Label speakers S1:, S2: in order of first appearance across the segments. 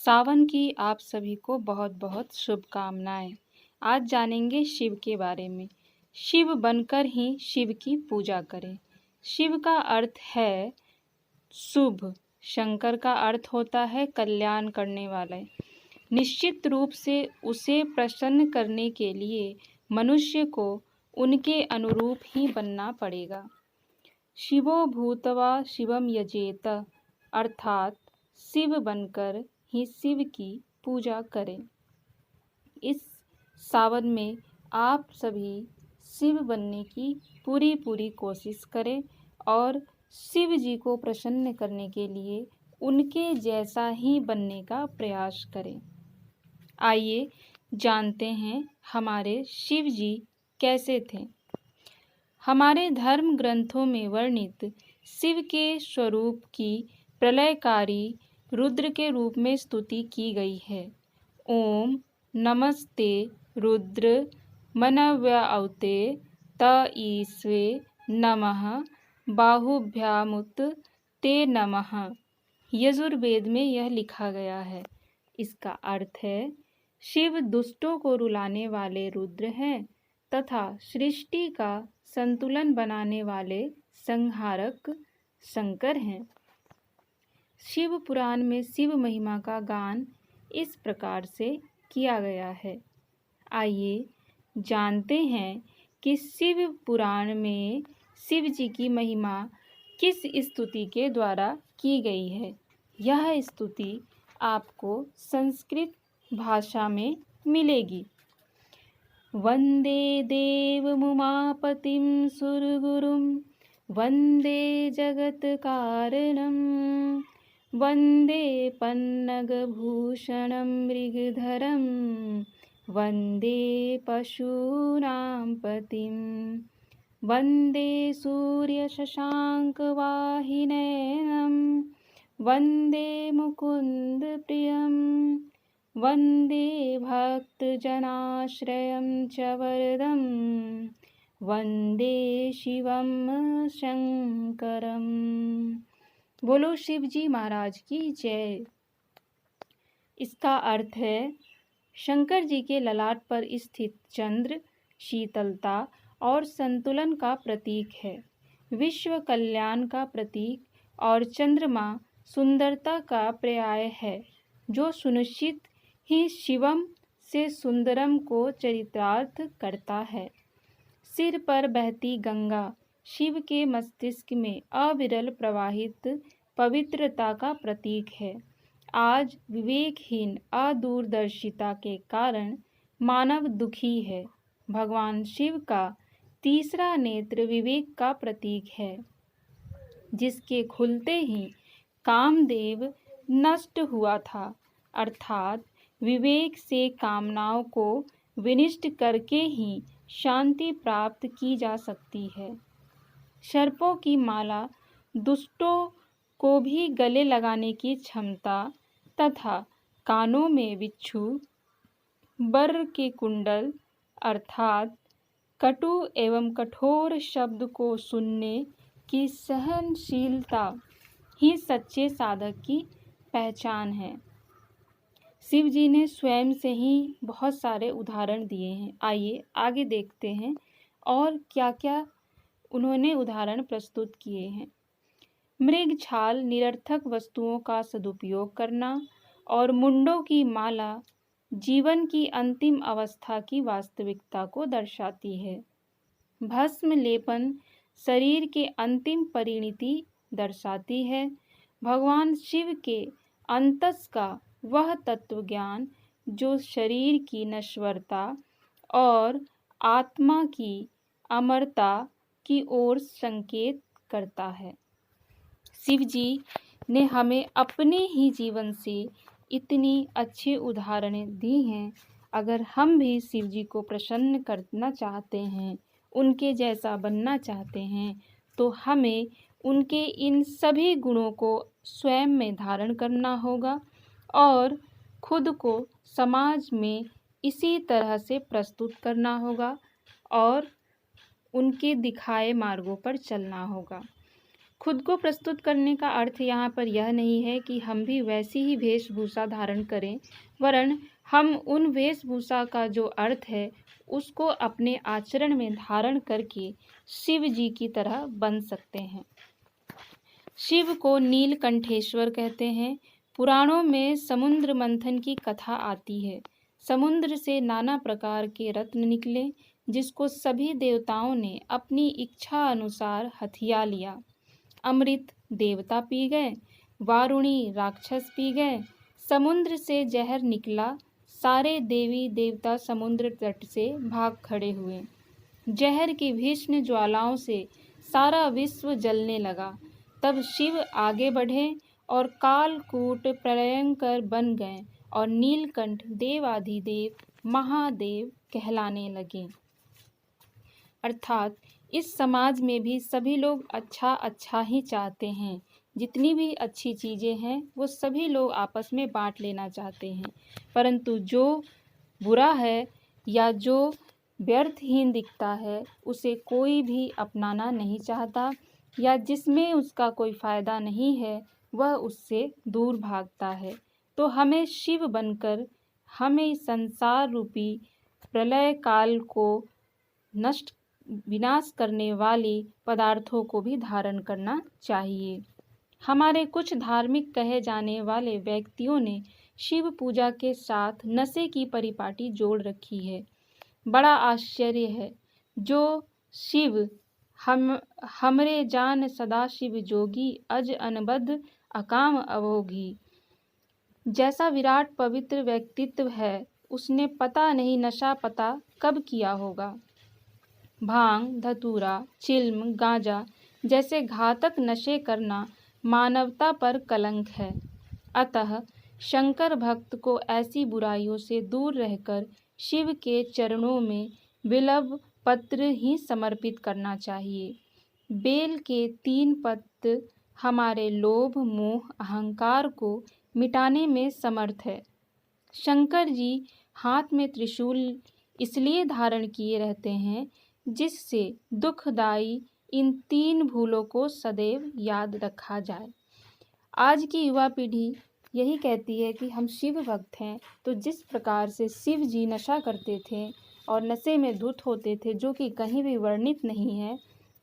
S1: सावन की आप सभी को बहुत बहुत शुभकामनाएं। आज जानेंगे शिव के बारे में। शिव बनकर ही शिव की पूजा करें। शिव का अर्थ है शुभ, शंकर का अर्थ होता है कल्याण करने वाले। निश्चित रूप से उसे प्रसन्न करने के लिए मनुष्य को उनके अनुरूप ही बनना पड़ेगा। शिवो भूत्वा शिवम यजेत, अर्थात शिव बनकर ही शिव की पूजा करें। इस सावन में आप सभी शिव बनने की पूरी कोशिश करें और शिव जी को प्रसन्न करने के लिए उनके जैसा ही बनने का प्रयास करें। आइए जानते हैं हमारे शिव जी कैसे थे। हमारे धर्म ग्रंथों में वर्णित शिव के स्वरूप की प्रलयकारी रुद्र के रूप में स्तुति की गई है। ओम नमस्ते रुद्र मनव्याउते त ईस्वे नमः बाहुभ्यामुत ते नमः। यजुर्वेद में यह लिखा गया है। इसका अर्थ है शिव दुष्टों को रुलाने वाले रुद्र हैं तथा सृष्टि का संतुलन बनाने वाले संहारक शंकर हैं। शिव पुराण में शिव महिमा का गान इस प्रकार से किया गया है। आइए जानते हैं कि शिव पुराण में शिव जी की महिमा किस स्तुति के द्वारा की गई है। यह स्तुति आपको संस्कृत भाषा में मिलेगी। वंदे देवमुमापतिं सुरगुरुं वंदे जगत्कारणं वंदे पन्नगभूषणं मृगधरं वंदे पशूनां पतिं वंदे सूर्यशशाङ्कवाहिनैनं वंदे मुकुन्दप्रियं वंदे भक्तजनाश्रयं च वरदं वंदे शिवं शंकरम। बोलो शिव जी महाराज की जय। इसका अर्थ है शंकर जी के ललाट पर स्थित चंद्र शीतलता और संतुलन का प्रतीक है, विश्व कल्याण का प्रतीक, और चंद्रमा सुंदरता का पर्याय है, जो सुनिश्चित ही शिवम से सुंदरम को चरितार्थ करता है। सिर पर बहती गंगा शिव के मस्तिष्क में अविरल प्रवाहित पवित्रता का प्रतीक है। आज विवेकहीन अदूरदर्शिता के कारण मानव दुखी है। भगवान शिव का तीसरा नेत्र विवेक का प्रतीक है, जिसके खुलते ही कामदेव नष्ट हुआ था। अर्थात विवेक से कामनाओं को विनिष्ट करके ही शांति प्राप्त की जा सकती है। सर्पों की माला दुष्टों को भी गले लगाने की क्षमता तथा कानों में बिच्छू, बर के कुंडल अर्थात कटु एवं कठोर शब्द को सुनने की सहनशीलता ही सच्चे साधक की पहचान है। शिव जी ने स्वयं से ही बहुत सारे उदाहरण दिए हैं। आइए आगे देखते हैं और क्या क्या उन्होंने उदाहरण प्रस्तुत किए हैं। मृग छाल निरर्थक वस्तुओं का सदुपयोग करना और मुंडों की माला जीवन की अंतिम अवस्था की वास्तविकता को दर्शाती है। भस्म लेपन शरीर के अंतिम परिणति दर्शाती है। भगवान शिव के अंतस का वह तत्व ज्ञान जो शरीर की नश्वरता और आत्मा की अमरता की ओर संकेत करता है। शिव जी ने हमें अपने ही जीवन से इतनी अच्छी उदाहरणें दी हैं। अगर हम भी शिव जी को प्रसन्न करना चाहते हैं, उनके जैसा बनना चाहते हैं, तो हमें उनके इन सभी गुणों को स्वयं में धारण करना होगा और खुद को समाज में इसी तरह से प्रस्तुत करना होगा और उनके दिखाए मार्गों पर चलना होगा। खुद को प्रस्तुत करने का अर्थ यहाँ पर यह नहीं है कि हम भी वैसी ही वेशभूषा धारण करें, वरन हम उन वेशभूषा का जो अर्थ है उसको अपने आचरण में धारण करके शिव जी की तरह बन सकते हैं। शिव को नीलकंठेश्वर कहते हैं। पुराणों में समुद्र मंथन की कथा आती है। समुद्र से नाना प्रकार के रत्न निकले, जिसको सभी देवताओं ने अपनी इच्छा अनुसार हथिया लिया। अमृत देवता पी गए, वारुणी राक्षस पी गए। समुद्र से जहर निकला, सारे देवी देवता समुद्र तट से भाग खड़े हुए। जहर की भीषण ज्वालाओं से सारा विश्व जलने लगा। तब शिव आगे बढ़े और कालकूट प्रलयंकर बन गए और नीलकंठ देवाधिदेव महादेव कहलाने लगे। अर्थात इस समाज में भी सभी लोग अच्छा ही चाहते हैं। जितनी भी अच्छी चीज़ें हैं वो सभी लोग आपस में बांट लेना चाहते हैं, परंतु जो बुरा है या जो व्यर्थहीन दिखता है उसे कोई भी अपनाना नहीं चाहता, या जिसमें उसका कोई फ़ायदा नहीं है वह उससे दूर भागता है। तो हमें शिव बनकर हमें संसार रूपी प्रलय काल को नष्ट विनाश करने वाले पदार्थों को भी धारण करना चाहिए। हमारे कुछ धार्मिक कहे जाने वाले व्यक्तियों ने शिव पूजा के साथ नशे की परिपाटी जोड़ रखी है। बड़ा आश्चर्य है। जो शिव हमरे जान सदा शिव जोगी, अज अनबद अकाम अभोगी। जैसा विराट पवित्र व्यक्तित्व है, उसने पता नहीं नशा पता कब किया होगा। भांग, धतूरा, चिल्म, गांजा जैसे घातक नशे करना मानवता पर कलंक है। अतः शंकर भक्त को ऐसी बुराइयों से दूर रहकर शिव के चरणों में बिल्व पत्र ही समर्पित करना चाहिए। बेल के 3 पत्ते हमारे लोभ, मोह, अहंकार को मिटाने में समर्थ है। शंकर जी हाथ में त्रिशूल इसलिए धारण किए रहते हैं जिससे दुखदायी इन 3 भूलों को सदैव याद रखा जाए। आज की युवा पीढ़ी यही कहती है कि हम शिव भक्त हैं, तो जिस प्रकार से शिव जी नशा करते थे और नशे में धुत होते थे, जो कि कहीं भी वर्णित नहीं है,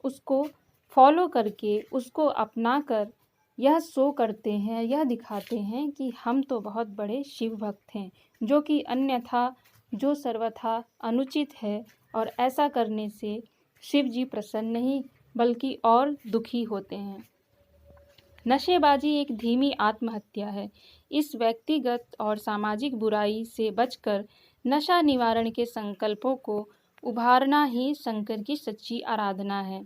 S1: उसको फॉलो करके उसको अपना कर यह शो करते हैं, यह दिखाते हैं कि हम तो बहुत बड़े शिव भक्त हैं, जो कि अन्यथा जो सर्वथा अनुचित है। और ऐसा करने से शिव जी प्रसन्न नहीं बल्कि और दुखी होते हैं। नशेबाजी एक धीमी आत्महत्या है। इस व्यक्तिगत और सामाजिक बुराई से बचकर नशा निवारण के संकल्पों को उभारना ही शंकर की सच्ची आराधना है।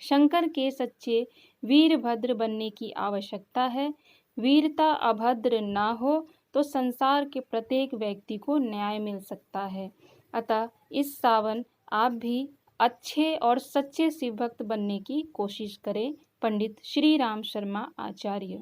S1: शंकर के सच्चे वीरभद्र बनने की आवश्यकता है। वीरता अभद्र ना हो तो संसार के प्रत्येक व्यक्ति को न्याय मिल सकता है। अतः इस सावन आप भी अच्छे और सच्चे शिव भक्त बनने की कोशिश करें। पंडित श्री राम शर्मा आचार्य।